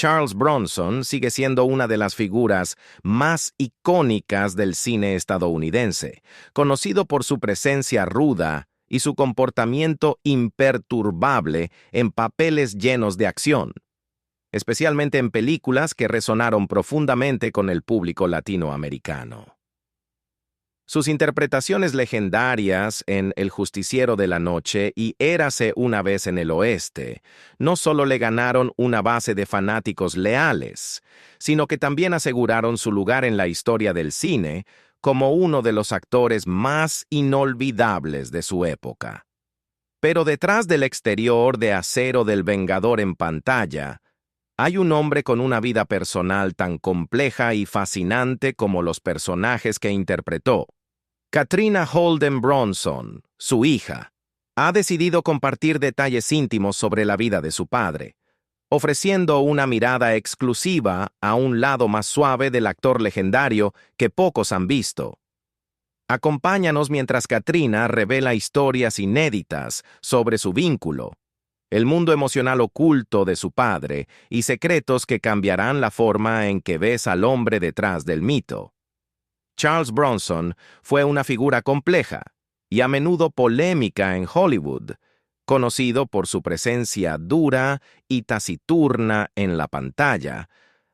Charles Bronson sigue siendo una de las figuras más icónicas del cine estadounidense, conocido por su presencia ruda y su comportamiento imperturbable en papeles llenos de acción, especialmente en películas que resonaron profundamente con el público latinoamericano. Sus interpretaciones legendarias en El Justiciero de la Noche y Érase una vez en el Oeste no solo le ganaron una base de fanáticos leales, sino que también aseguraron su lugar en la historia del cine como uno de los actores más inolvidables de su época. Pero detrás del exterior de acero del Vengador en pantalla, hay un hombre con una vida personal tan compleja y fascinante como los personajes que interpretó. Katrina Holden Bronson, su hija, ha decidido compartir detalles íntimos sobre la vida de su padre, ofreciendo una mirada exclusiva a un lado más suave del actor legendario que pocos han visto. Acompáñanos mientras Katrina revela historias inéditas sobre su vínculo, el mundo emocional oculto de su padre y secretos que cambiarán la forma en que ves al hombre detrás del mito. Charles Bronson fue una figura compleja y a menudo polémica en Hollywood, conocido por su presencia dura y taciturna en la pantalla,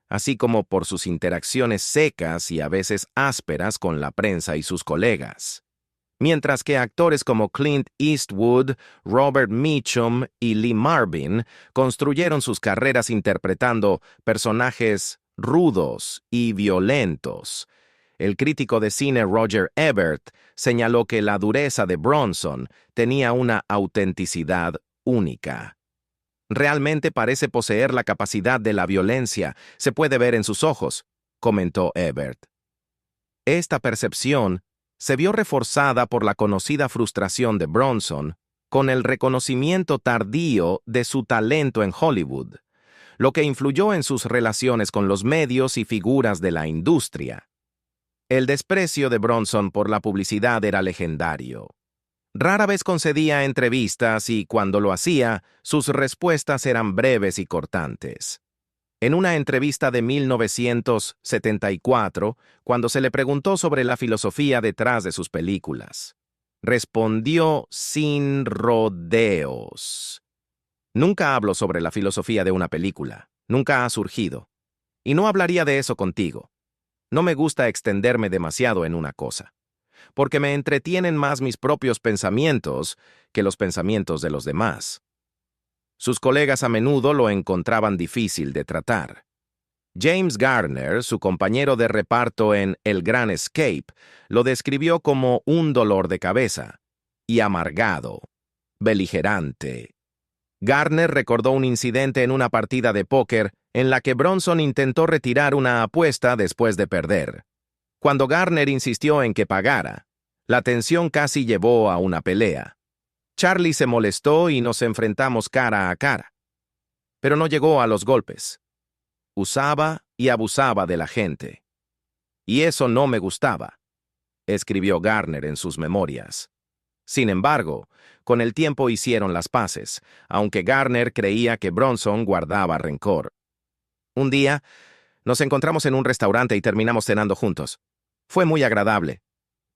así como por sus interacciones secas y a veces ásperas con la prensa y sus colegas. Mientras que actores como Clint Eastwood, Robert Mitchum y Lee Marvin construyeron sus carreras interpretando personajes rudos y violentos, el crítico de cine Roger Ebert señaló que la dureza de Bronson tenía una autenticidad única. Realmente parece poseer la capacidad de la violencia, se puede ver en sus ojos, comentó Ebert. Esta percepción se vio reforzada por la conocida frustración de Bronson con el reconocimiento tardío de su talento en Hollywood, lo que influyó en sus relaciones con los medios y figuras de la industria. El desprecio de Bronson por la publicidad era legendario. Rara vez concedía entrevistas y, cuando lo hacía, sus respuestas eran breves y cortantes. En una entrevista de 1974, cuando se le preguntó sobre la filosofía detrás de sus películas, respondió sin rodeos. Nunca hablo sobre la filosofía de una película, nunca ha surgido. Y no hablaría de eso contigo. No me gusta extenderme demasiado en una cosa, porque me entretienen más mis propios pensamientos que los pensamientos de los demás. Sus colegas a menudo lo encontraban difícil de tratar. James Garner, su compañero de reparto en El Gran Escape, lo describió como un dolor de cabeza, y amargado, beligerante. Garner recordó un incidente en una partida de póker en la que Bronson intentó retirar una apuesta después de perder. Cuando Garner insistió en que pagara, la tensión casi llevó a una pelea. Charlie se molestó y nos enfrentamos cara a cara. Pero no llegó a los golpes. Usaba y abusaba de la gente. Y eso no me gustaba, escribió Garner en sus memorias. Sin embargo, con el tiempo hicieron las paces, aunque Garner creía que Bronson guardaba rencor. Un día, nos encontramos en un restaurante y terminamos cenando juntos. Fue muy agradable,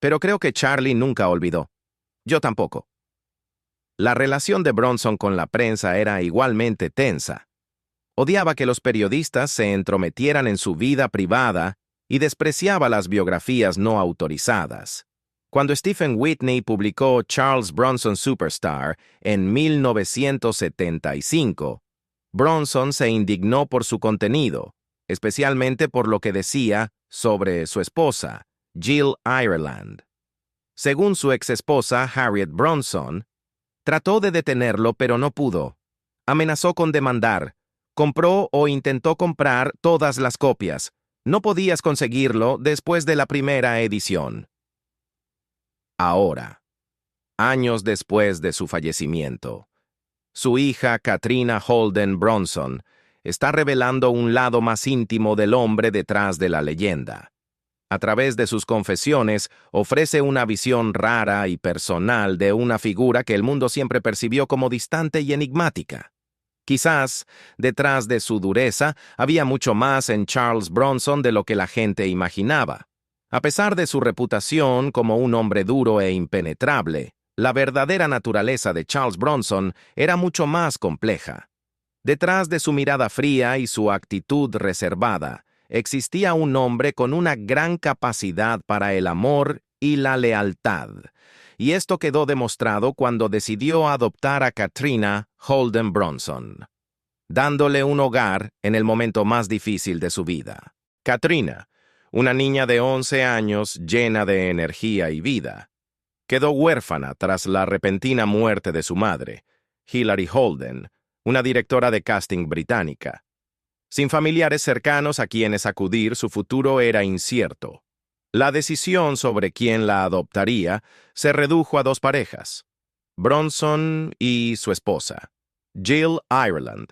pero creo que Charlie nunca olvidó. Yo tampoco. La relación de Bronson con la prensa era igualmente tensa. Odiaba que los periodistas se entrometieran en su vida privada y despreciaba las biografías no autorizadas. Cuando Stephen Whitney publicó Charles Bronson Superstar en 1975, Bronson se indignó por su contenido, especialmente por lo que decía sobre su esposa, Jill Ireland. Según su exesposa, Harriet Bronson, trató de detenerlo pero no pudo. Amenazó con demandar. Compró o intentó comprar todas las copias. No podías conseguirlo después de la primera edición. Ahora, años después de su fallecimiento, su hija Katrina Holden Bronson está revelando un lado más íntimo del hombre detrás de la leyenda. A través de sus confesiones, ofrece una visión rara y personal de una figura que el mundo siempre percibió como distante y enigmática. Quizás, detrás de su dureza, había mucho más en Charles Bronson de lo que la gente imaginaba. A pesar de su reputación como un hombre duro e impenetrable, la verdadera naturaleza de Charles Bronson era mucho más compleja. Detrás de su mirada fría y su actitud reservada, existía un hombre con una gran capacidad para el amor y la lealtad. Y esto quedó demostrado cuando decidió adoptar a Katrina Holden Bronson, dándole un hogar en el momento más difícil de su vida. Katrina, una niña de 11 años llena de energía y vida, quedó huérfana tras la repentina muerte de su madre, Hilary Holden, una directora de casting británica. Sin familiares cercanos a quienes acudir, su futuro era incierto. La decisión sobre quién la adoptaría se redujo a dos parejas, Bronson y su esposa, Jill Ireland,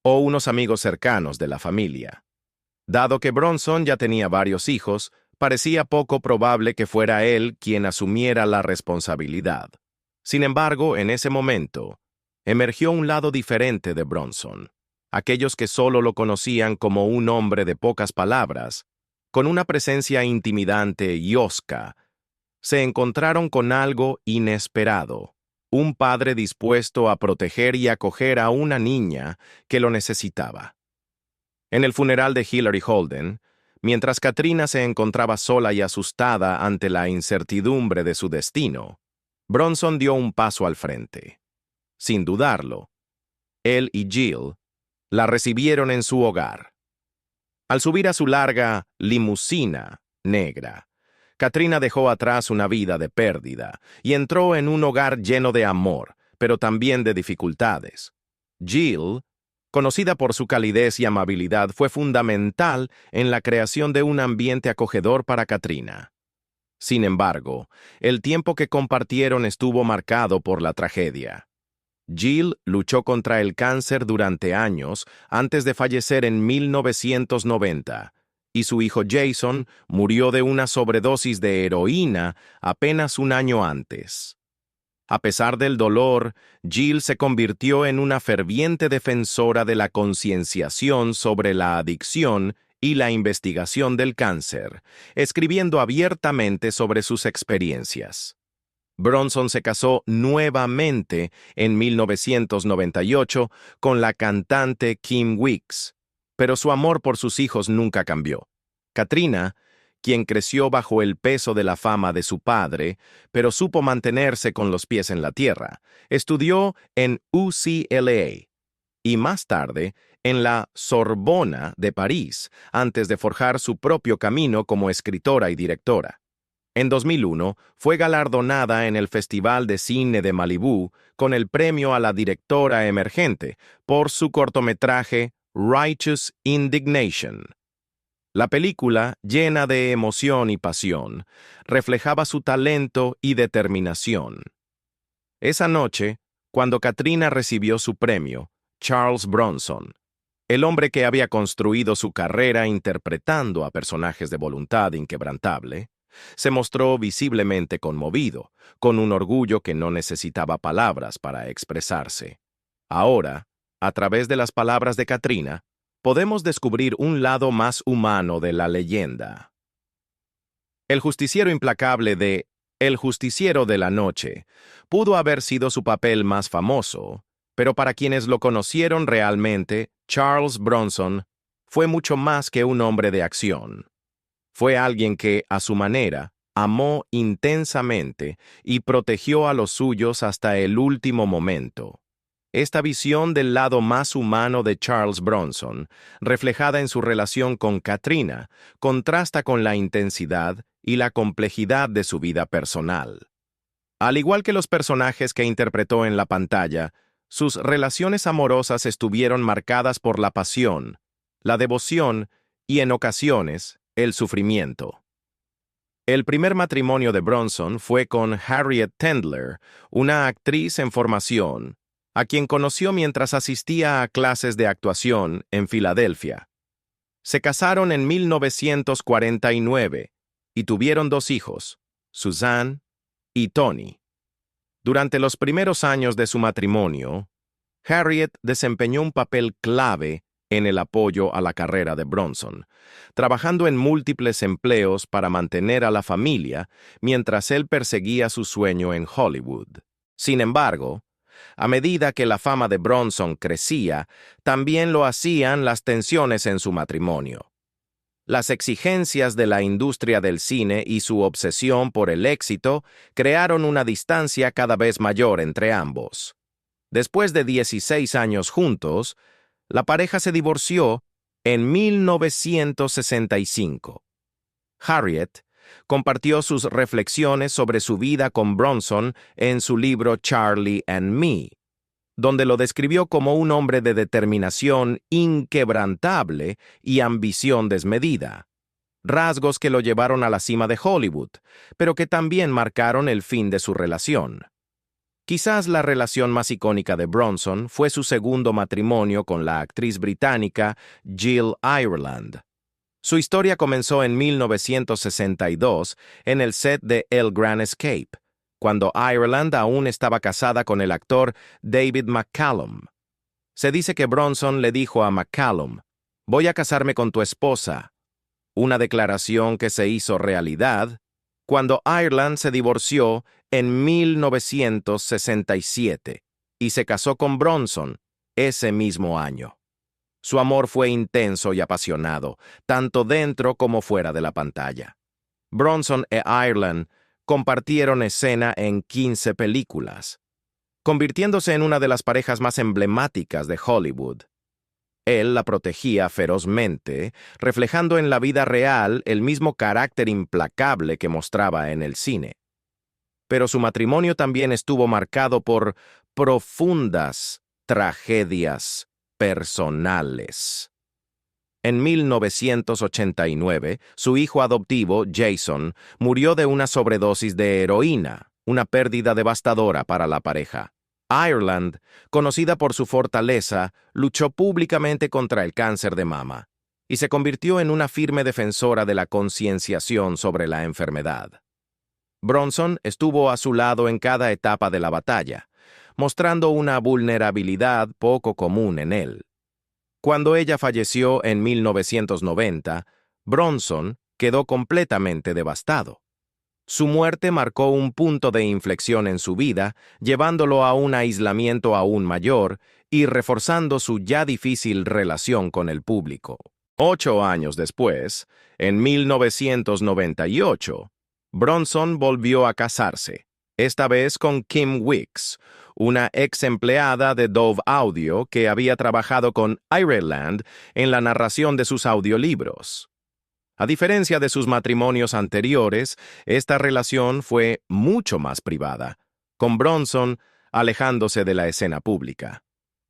o unos amigos cercanos de la familia. Dado que Bronson ya tenía varios hijos, parecía poco probable que fuera él quien asumiera la responsabilidad. Sin embargo, en ese momento, emergió un lado diferente de Bronson. Aquellos que solo lo conocían como un hombre de pocas palabras, con una presencia intimidante y hosca, se encontraron con algo inesperado, un padre dispuesto a proteger y acoger a una niña que lo necesitaba. En el funeral de Hilary Holden, mientras Katrina se encontraba sola y asustada ante la incertidumbre de su destino, Bronson dio un paso al frente. Sin dudarlo, él y Jill la recibieron en su hogar. Al subir a su larga limusina negra, Katrina dejó atrás una vida de pérdida y entró en un hogar lleno de amor, pero también de dificultades. Jill, conocida por su calidez y amabilidad, fue fundamental en la creación de un ambiente acogedor para Katrina. Sin embargo, el tiempo que compartieron estuvo marcado por la tragedia. Jill luchó contra el cáncer durante años antes de fallecer en 1990, y su hijo Jason murió de una sobredosis de heroína apenas un año antes. A pesar del dolor, Jill se convirtió en una ferviente defensora de la concienciación sobre la adicción y la investigación del cáncer, escribiendo abiertamente sobre sus experiencias. Bronson se casó nuevamente en 1998 con la cantante Kim Weeks, pero su amor por sus hijos nunca cambió. Katrina, quien creció bajo el peso de la fama de su padre, pero supo mantenerse con los pies en la tierra, estudió en UCLA y más tarde en la Sorbona de París, antes de forjar su propio camino como escritora y directora. En 2001, fue galardonada en el Festival de Cine de Malibú con el premio a la directora emergente por su cortometraje Righteous Indignation. La película, llena de emoción y pasión, reflejaba su talento y determinación. Esa noche, cuando Katrina recibió su premio, Charles Bronson, el hombre que había construido su carrera interpretando a personajes de voluntad inquebrantable, se mostró visiblemente conmovido, con un orgullo que no necesitaba palabras para expresarse. Ahora, a través de las palabras de Katrina, podemos descubrir un lado más humano de la leyenda. El justiciero implacable de El Justiciero de la Noche pudo haber sido su papel más famoso, pero para quienes lo conocieron realmente, Charles Bronson fue mucho más que un hombre de acción. Fue alguien que, a su manera, amó intensamente y protegió a los suyos hasta el último momento. Esta visión del lado más humano de Charles Bronson, reflejada en su relación con Katrina, contrasta con la intensidad y la complejidad de su vida personal. Al igual que los personajes que interpretó en la pantalla, sus relaciones amorosas estuvieron marcadas por la pasión, la devoción y, en ocasiones, el sufrimiento. El primer matrimonio de Bronson fue con Harriet Tendler, una actriz en formación, a quien conoció mientras asistía a clases de actuación en Filadelfia. Se casaron en 1949 y tuvieron dos hijos, Suzanne y Tony. Durante los primeros años de su matrimonio, Harriet desempeñó un papel clave en el apoyo a la carrera de Bronson, trabajando en múltiples empleos para mantener a la familia mientras él perseguía su sueño en Hollywood. Sin embargo, a medida que la fama de Bronson crecía, también lo hacían las tensiones en su matrimonio. Las exigencias de la industria del cine y su obsesión por el éxito crearon una distancia cada vez mayor entre ambos. Después de 16 años juntos, la pareja se divorció en 1965. Harriet compartió sus reflexiones sobre su vida con Bronson en su libro Charlie and Me, donde lo describió como un hombre de determinación inquebrantable y ambición desmedida, rasgos que lo llevaron a la cima de Hollywood, pero que también marcaron el fin de su relación. Quizás la relación más icónica de Bronson fue su segundo matrimonio con la actriz británica Jill Ireland. Su historia comenzó en 1962 en el set de El Gran Escape, cuando Ireland aún estaba casada con el actor David McCallum. Se dice que Bronson le dijo a McCallum: «Voy a casarme con tu esposa», una declaración que se hizo realidad cuando Ireland se divorció en 1967 y se casó con Bronson ese mismo año. Su amor fue intenso y apasionado, tanto dentro como fuera de la pantalla. Bronson e Ireland compartieron escena en 15 películas, convirtiéndose en una de las parejas más emblemáticas de Hollywood. Él la protegía ferozmente, reflejando en la vida real el mismo carácter implacable que mostraba en el cine. Pero su matrimonio también estuvo marcado por profundas tragedias personales. En 1989, su hijo adoptivo, Jason, murió de una sobredosis de heroína, una pérdida devastadora para la pareja. Ireland, conocida por su fortaleza, luchó públicamente contra el cáncer de mama y se convirtió en una firme defensora de la concienciación sobre la enfermedad. Bronson estuvo a su lado en cada etapa de la batalla, mostrando una vulnerabilidad poco común en él. Cuando ella falleció en 1990, Bronson quedó completamente devastado. Su muerte marcó un punto de inflexión en su vida, llevándolo a un aislamiento aún mayor y reforzando su ya difícil relación con el público. 8 años después, en 1998, Bronson volvió a casarse, esta vez con Kim Weeks, una ex empleada de Dove Audio que había trabajado con Ireland en la narración de sus audiolibros. A diferencia de sus matrimonios anteriores, esta relación fue mucho más privada, con Bronson alejándose de la escena pública.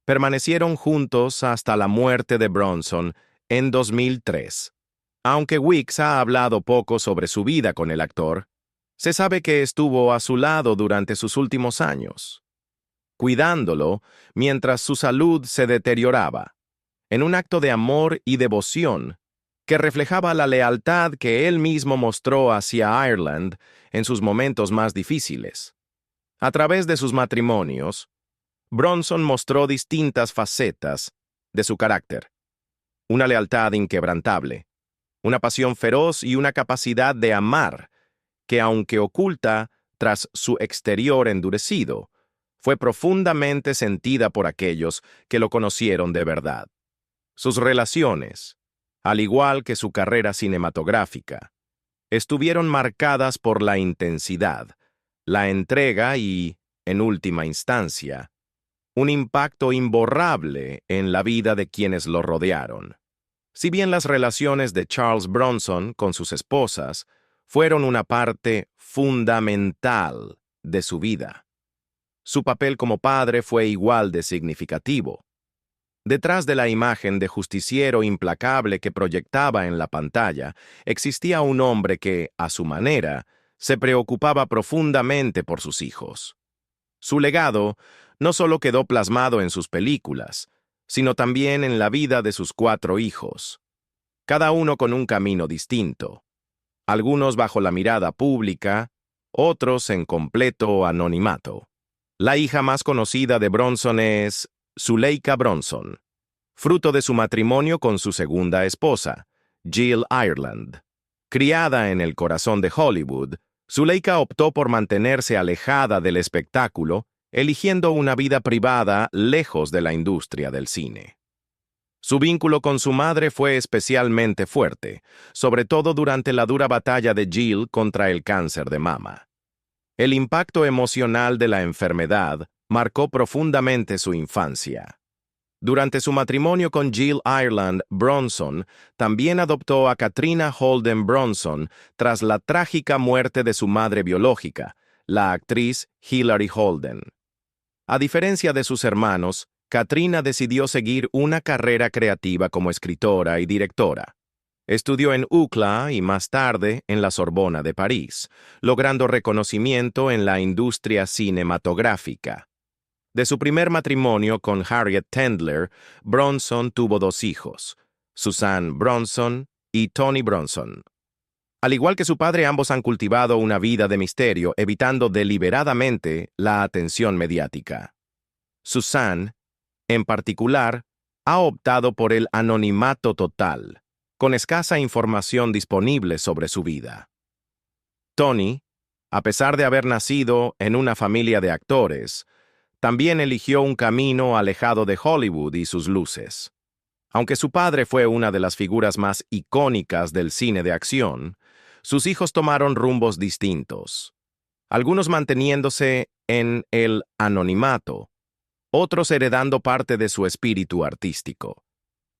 Permanecieron juntos hasta la muerte de Bronson en 2003. Aunque Weeks ha hablado poco sobre su vida con el actor, se sabe que estuvo a su lado durante sus últimos años, cuidándolo mientras su salud se deterioraba, en un acto de amor y devoción que reflejaba la lealtad que él mismo mostró hacia Ireland en sus momentos más difíciles. A través de sus matrimonios, Bronson mostró distintas facetas de su carácter: una lealtad inquebrantable, una pasión feroz y una capacidad de amar que, aunque oculta tras su exterior endurecido, fue profundamente sentida por aquellos que lo conocieron de verdad. Sus relaciones, al igual que su carrera cinematográfica, estuvieron marcadas por la intensidad, la entrega y, en última instancia, un impacto imborrable en la vida de quienes lo rodearon. Si bien las relaciones de Charles Bronson con sus esposas fueron una parte fundamental de su vida, su papel como padre fue igual de significativo. Detrás de la imagen de justiciero implacable que proyectaba en la pantalla, existía un hombre que, a su manera, se preocupaba profundamente por sus hijos. Su legado no solo quedó plasmado en sus películas, sino también en la vida de sus 4 hijos, cada uno con un camino distinto, algunos bajo la mirada pública, otros en completo anonimato. La hija más conocida de Bronson es Zuleika Bronson, fruto de su matrimonio con su segunda esposa, Jill Ireland. Criada en el corazón de Hollywood, Zuleika optó por mantenerse alejada del espectáculo, eligiendo una vida privada lejos de la industria del cine. Su vínculo con su madre fue especialmente fuerte, sobre todo durante la dura batalla de Jill contra el cáncer de mama. El impacto emocional de la enfermedad marcó profundamente su infancia. Durante su matrimonio con Jill Ireland, Bronson también adoptó a Katrina Holden Bronson tras la trágica muerte de su madre biológica, la actriz Hilary Holden. A diferencia de sus hermanos, Katrina decidió seguir una carrera creativa como escritora y directora. Estudió en UCLA y más tarde en la Sorbona de París, logrando reconocimiento en la industria cinematográfica. De su primer matrimonio con Harriet Tendler, Bronson tuvo 2 hijos, Suzanne Bronson y Tony Bronson. Al igual que su padre, ambos han cultivado una vida de misterio, evitando deliberadamente la atención mediática. Suzanne, en particular, ha optado por el anonimato total, con escasa información disponible sobre su vida. Tony, a pesar de haber nacido en una familia de actores, también eligió un camino alejado de Hollywood y sus luces. Aunque su padre fue una de las figuras más icónicas del cine de acción, sus hijos tomaron rumbos distintos, algunos manteniéndose en el anonimato, otros heredando parte de su espíritu artístico.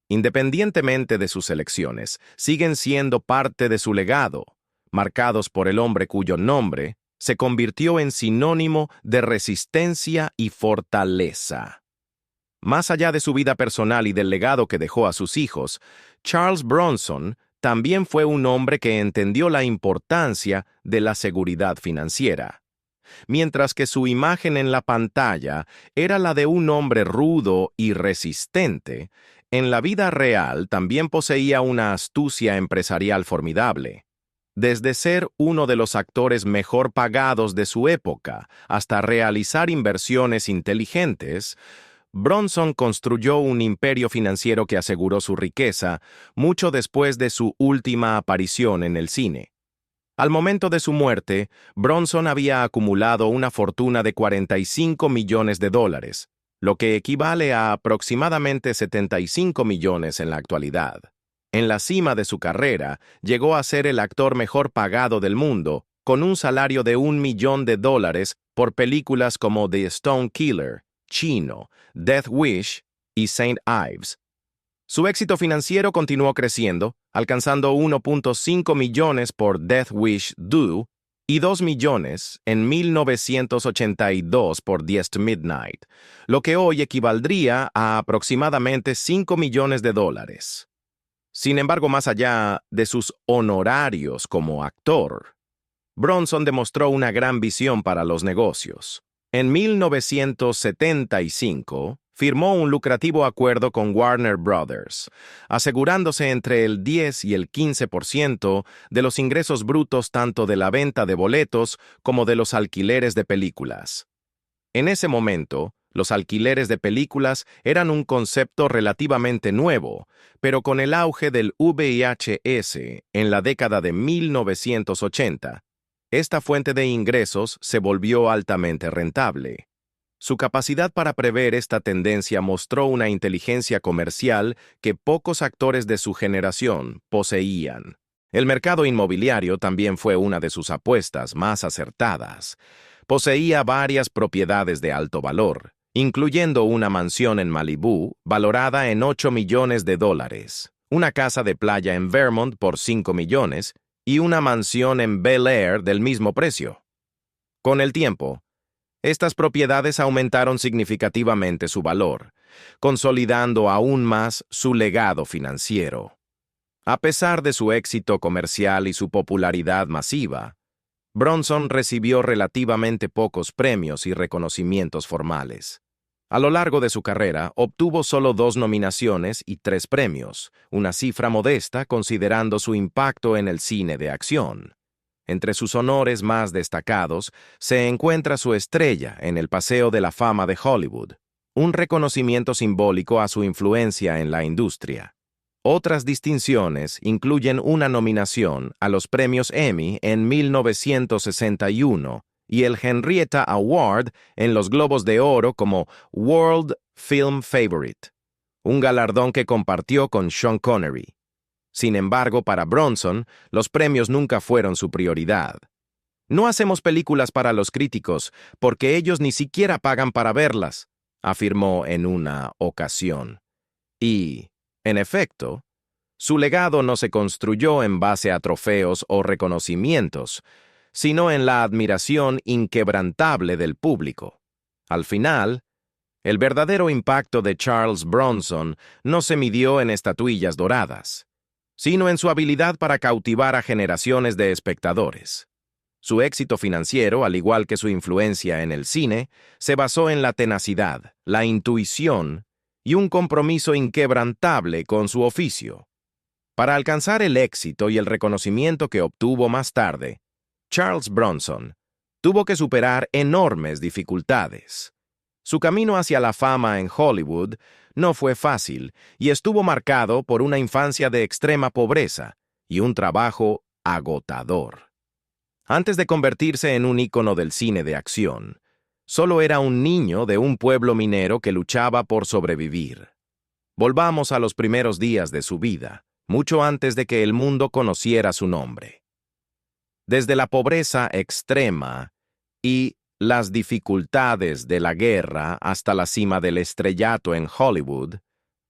Independientemente de sus elecciones, siguen siendo parte de su legado, marcados por el hombre cuyo nombre se convirtió en sinónimo de resistencia y fortaleza. Más allá de su vida personal y del legado que dejó a sus hijos, Charles Bronson también fue un hombre que entendió la importancia de la seguridad financiera. Mientras que su imagen en la pantalla era la de un hombre rudo y resistente, en la vida real también poseía una astucia empresarial formidable. Desde ser uno de los actores mejor pagados de su época hasta realizar inversiones inteligentes, Bronson construyó un imperio financiero que aseguró su riqueza mucho después de su última aparición en el cine. Al momento de su muerte, Bronson había acumulado una fortuna de $45 millones, lo que equivale a aproximadamente 75 millones en la actualidad. En la cima de su carrera, llegó a ser el actor mejor pagado del mundo, con un salario de $1 millón por películas como The Stone Killer, Chino, Death Wish y St. Ives. Su éxito financiero continuó creciendo, alcanzando 1.5 millones por Death Wish 2 y 2 millones en 1982 por Diez to Midnight, lo que hoy equivaldría a aproximadamente $5 millones. Sin embargo, más allá de sus honorarios como actor, Bronson demostró una gran visión para los negocios. En 1975, firmó un lucrativo acuerdo con Warner Brothers, asegurándose entre el 10 y el 15% de los ingresos brutos tanto de la venta de boletos como de los alquileres de películas. En ese momento, los alquileres de películas eran un concepto relativamente nuevo, pero con el auge del VHS en la década de 1980, esta fuente de ingresos se volvió altamente rentable. Su capacidad para prever esta tendencia mostró una inteligencia comercial que pocos actores de su generación poseían. El mercado inmobiliario también fue una de sus apuestas más acertadas. Poseía varias propiedades de alto valor, incluyendo una mansión en Malibú valorada en $8 millones, una casa de playa en Vermont por $5 millones y una mansión en Bel Air del mismo precio. Con el tiempo, estas propiedades aumentaron significativamente su valor, consolidando aún más su legado financiero. A pesar de su éxito comercial y su popularidad masiva, Bronson recibió relativamente pocos premios y reconocimientos formales. A lo largo de su carrera, obtuvo solo 2 nominaciones y 3 premios, una cifra modesta considerando su impacto en el cine de acción. Entre sus honores más destacados se encuentra su estrella en el Paseo de la Fama de Hollywood, un reconocimiento simbólico a su influencia en la industria. Otras distinciones incluyen una nominación a los premios Emmy en 1961 y el Henrietta Award en los Globos de Oro como World Film Favorite, un galardón que compartió con Sean Connery. Sin embargo, para Bronson, los premios nunca fueron su prioridad. No hacemos películas para los críticos, porque ellos ni siquiera pagan para verlas, afirmó en una ocasión. Y, en efecto, su legado no se construyó en base a trofeos o reconocimientos, sino en la admiración inquebrantable del público. Al final, el verdadero impacto de Charles Bronson no se midió en estatuillas doradas, sino en su habilidad para cautivar a generaciones de espectadores. Su éxito financiero, al igual que su influencia en el cine, se basó en la tenacidad, la intuición y un compromiso inquebrantable con su oficio. Para alcanzar el éxito y el reconocimiento que obtuvo más tarde, Charles Bronson tuvo que superar enormes dificultades. Su camino hacia la fama en Hollywood no fue fácil y estuvo marcado por una infancia de extrema pobreza y un trabajo agotador. Antes de convertirse en un ícono del cine de acción, solo era un niño de un pueblo minero que luchaba por sobrevivir. Volvamos a los primeros días de su vida, mucho antes de que el mundo conociera su nombre. Desde la pobreza extrema y las dificultades de la guerra hasta la cima del estrellato en Hollywood,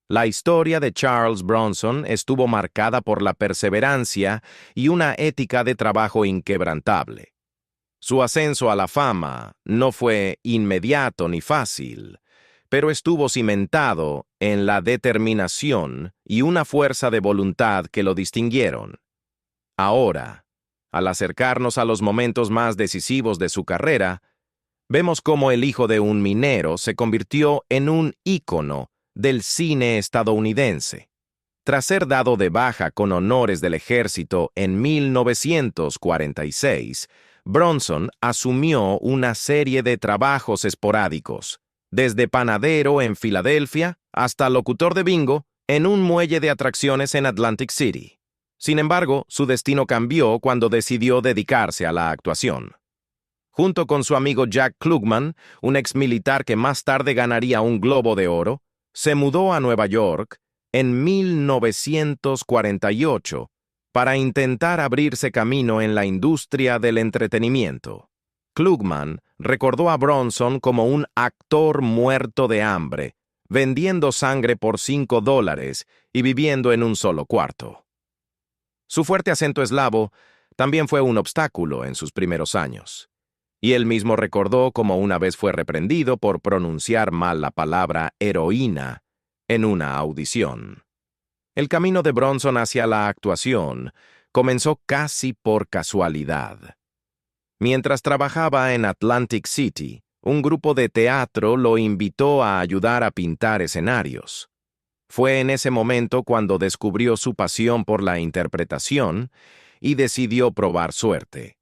la historia de Charles Bronson estuvo marcada por la perseverancia y una ética de trabajo inquebrantable. Su ascenso a la fama no fue inmediato ni fácil, pero estuvo cimentado en la determinación y una fuerza de voluntad que lo distinguieron. Ahora, al acercarnos a los momentos más decisivos de su carrera, vemos cómo el hijo de un minero se convirtió en un ícono del cine estadounidense. Tras ser dado de baja con honores del ejército en 1946, Bronson asumió una serie de trabajos esporádicos, desde panadero en Filadelfia hasta locutor de bingo en un muelle de atracciones en Atlantic City. Sin embargo, su destino cambió cuando decidió dedicarse a la actuación. Junto con su amigo Jack Klugman, un exmilitar que más tarde ganaría un Globo de Oro, se mudó a Nueva York en 1948 para intentar abrirse camino en la industria del entretenimiento. Klugman recordó a Bronson como un actor muerto de hambre, vendiendo sangre por $5 y viviendo en un solo cuarto. Su fuerte acento eslavo también fue un obstáculo en sus primeros años, y él mismo recordó cómo una vez fue reprendido por pronunciar mal la palabra heroína en una audición. El camino de Bronson hacia la actuación comenzó casi por casualidad. Mientras trabajaba en Atlantic City, un grupo de teatro lo invitó a ayudar a pintar escenarios. Fue en ese momento cuando descubrió su pasión por la interpretación y decidió probar suerte.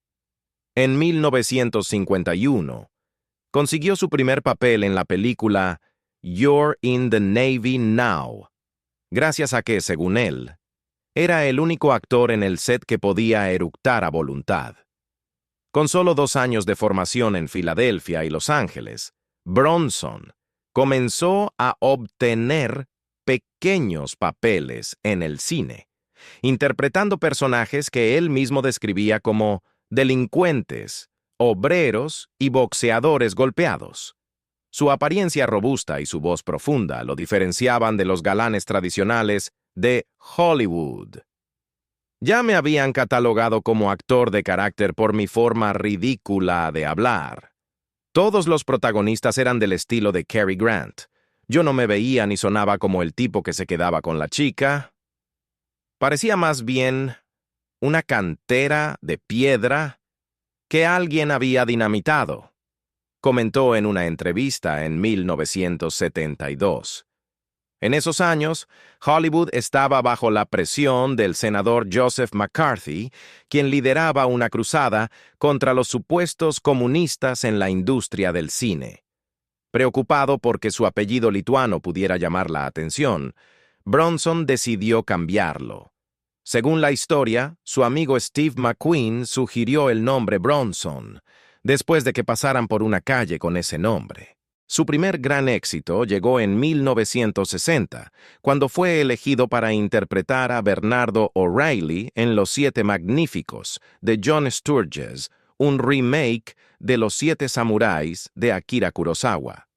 En 1951, consiguió su primer papel en la película You're in the Navy Now, gracias a que, según él, era el único actor en el set que podía eructar a voluntad. Con solo 2 años de formación en Filadelfia y Los Ángeles, Bronson comenzó a obtener pequeños papeles en el cine, interpretando personajes que él mismo describía como delincuentes, obreros y boxeadores golpeados. Su apariencia robusta y su voz profunda lo diferenciaban de los galanes tradicionales de Hollywood. Ya me habían catalogado como actor de carácter por mi forma ridícula de hablar. Todos los protagonistas eran del estilo de Cary Grant. Yo no me veía ni sonaba como el tipo que se quedaba con la chica. Parecía más bien una cantera de piedra que alguien había dinamitado, comentó en una entrevista en 1972. En esos años, Hollywood estaba bajo la presión del senador Joseph McCarthy, quien lideraba una cruzada contra los supuestos comunistas en la industria del cine. Preocupado porque su apellido lituano pudiera llamar la atención, Bronson decidió cambiarlo. Según la historia, su amigo Steve McQueen sugirió el nombre Bronson, después de que pasaran por una calle con ese nombre. Su primer gran éxito llegó en 1960, cuando fue elegido para interpretar a Bernardo O'Reilly en Los Siete Magníficos, de John Sturges, un remake de Los Siete Samuráis de Akira Kurosawa.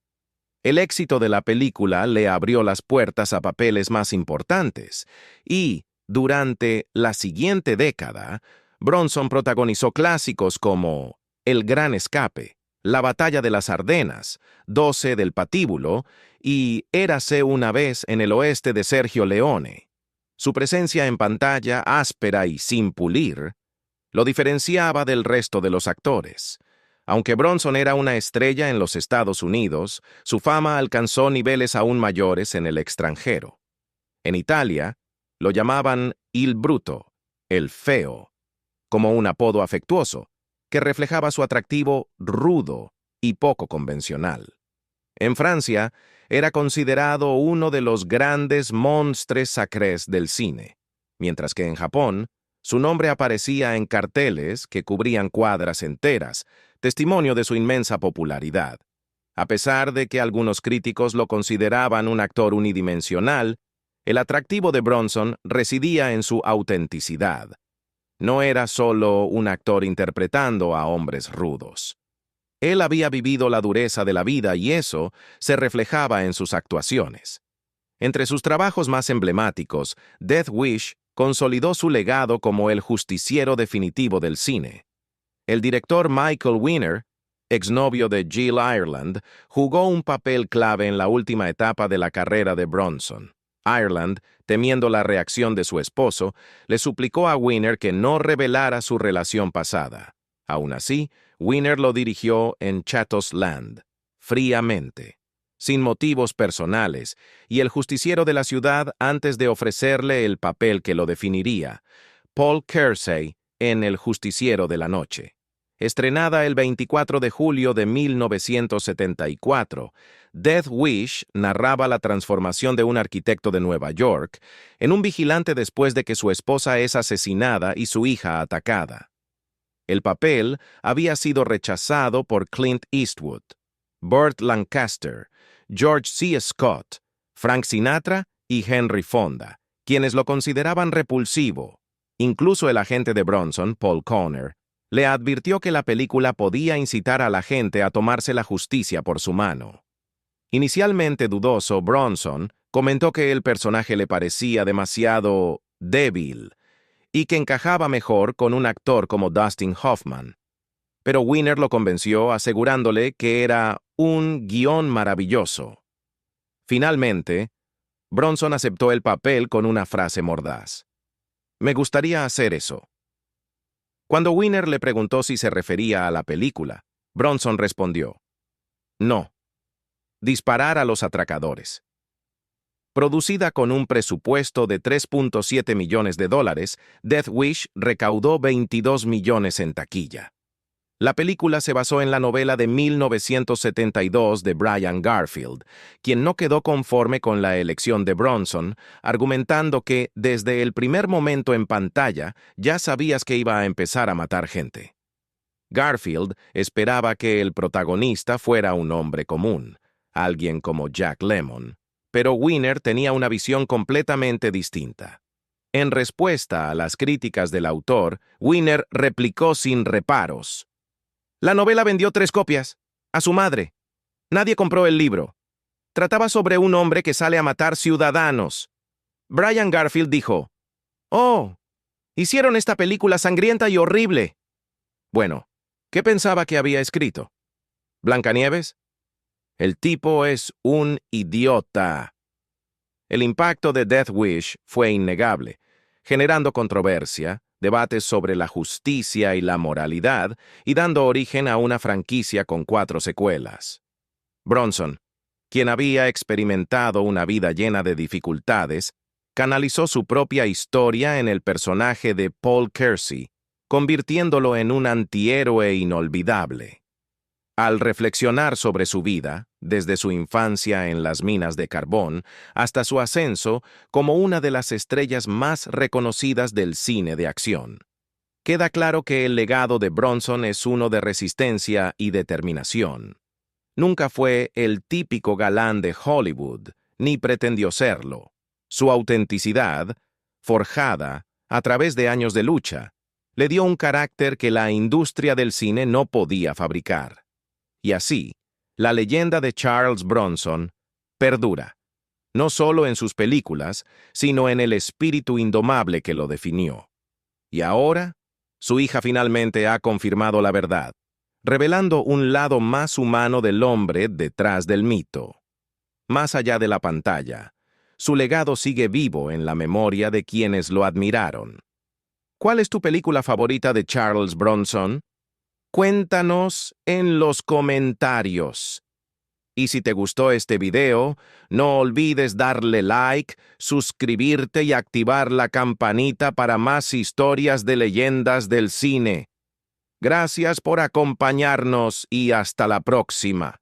El éxito de la película le abrió las puertas a papeles más importantes y, durante la siguiente década, Bronson protagonizó clásicos como El Gran Escape, La Batalla de las Ardenas, 12 del Patíbulo y Érase una vez en el oeste de Sergio Leone. Su presencia en pantalla, áspera y sin pulir, lo diferenciaba del resto de los actores. Aunque Bronson era una estrella en los Estados Unidos, su fama alcanzó niveles aún mayores en el extranjero. En Italia, lo llamaban Il Bruto, el feo, como un apodo afectuoso, que reflejaba su atractivo rudo y poco convencional. En Francia, era considerado uno de los grandes monstres sacrés del cine, mientras que en Japón, su nombre aparecía en carteles que cubrían cuadras enteras, testimonio de su inmensa popularidad. A pesar de que algunos críticos lo consideraban un actor unidimensional, el atractivo de Bronson residía en su autenticidad. No era solo un actor interpretando a hombres rudos. Él había vivido la dureza de la vida y eso se reflejaba en sus actuaciones. Entre sus trabajos más emblemáticos, Death Wish consolidó su legado como el justiciero definitivo del cine. El director Michael Winner, exnovio de Jill Ireland, jugó un papel clave en la última etapa de la carrera de Bronson. Ireland, temiendo la reacción de su esposo, le suplicó a Winner que no revelara su relación pasada. Aún así, Winner lo dirigió en Chatos Land, fríamente, sin motivos personales, y el justiciero de la ciudad antes de ofrecerle el papel que lo definiría, Paul Kersey en El Justiciero de la Noche. Estrenada el 24 de julio de 1974, Death Wish narraba la transformación de un arquitecto de Nueva York en un vigilante después de que su esposa es asesinada y su hija atacada. El papel había sido rechazado por Clint Eastwood, Burt Lancaster, George C. Scott, Frank Sinatra y Henry Fonda, quienes lo consideraban repulsivo. Incluso el agente de Bronson, Paul Conner, le advirtió que la película podía incitar a la gente a tomarse la justicia por su mano. Inicialmente dudoso, Bronson comentó que el personaje le parecía demasiado débil y que encajaba mejor con un actor como Dustin Hoffman. Pero Winner lo convenció asegurándole que era un guión maravilloso. Finalmente, Bronson aceptó el papel con una frase mordaz. «Me gustaría hacer eso». Cuando Winner le preguntó si se refería a la película, Bronson respondió, «No, disparar a los atracadores». Producida con un presupuesto de $3.7 millones, Death Wish recaudó 22 millones en taquilla. La película se basó en la novela de 1972 de Brian Garfield, quien no quedó conforme con la elección de Bronson, argumentando que, desde el primer momento en pantalla, ya sabías que iba a empezar a matar gente. Garfield esperaba que el protagonista fuera un hombre común, alguien como Jack Lemmon, pero Winner tenía una visión completamente distinta. En respuesta a las críticas del autor, Winner replicó sin reparos: «La novela vendió 3 copias. A su madre. Nadie compró el libro. Trataba sobre un hombre que sale a matar ciudadanos». Brian Garfield dijo, «Oh, hicieron esta película sangrienta y horrible». Bueno, ¿qué pensaba que había escrito? ¿Blancanieves? El tipo es un idiota. El impacto de Death Wish fue innegable, generando controversia, debates sobre la justicia y la moralidad, y dando origen a una franquicia con 4 secuelas. Bronson, quien había experimentado una vida llena de dificultades, canalizó su propia historia en el personaje de Paul Kersey, convirtiéndolo en un antihéroe inolvidable. Al reflexionar sobre su vida, desde su infancia en las minas de carbón hasta su ascenso como una de las estrellas más reconocidas del cine de acción. Queda claro que el legado de Bronson es uno de resistencia y determinación. Nunca fue el típico galán de Hollywood, ni pretendió serlo. Su autenticidad, forjada a través de años de lucha, le dio un carácter que la industria del cine no podía fabricar. Y así, la leyenda de Charles Bronson perdura, no solo en sus películas, sino en el espíritu indomable que lo definió. Y ahora, su hija finalmente ha confirmado la verdad, revelando un lado más humano del hombre detrás del mito. Más allá de la pantalla, su legado sigue vivo en la memoria de quienes lo admiraron. ¿Cuál es tu película favorita de Charles Bronson? Cuéntanos en los comentarios. Y si te gustó este video, no olvides darle like, suscribirte y activar la campanita para más historias de leyendas del cine. Gracias por acompañarnos y hasta la próxima.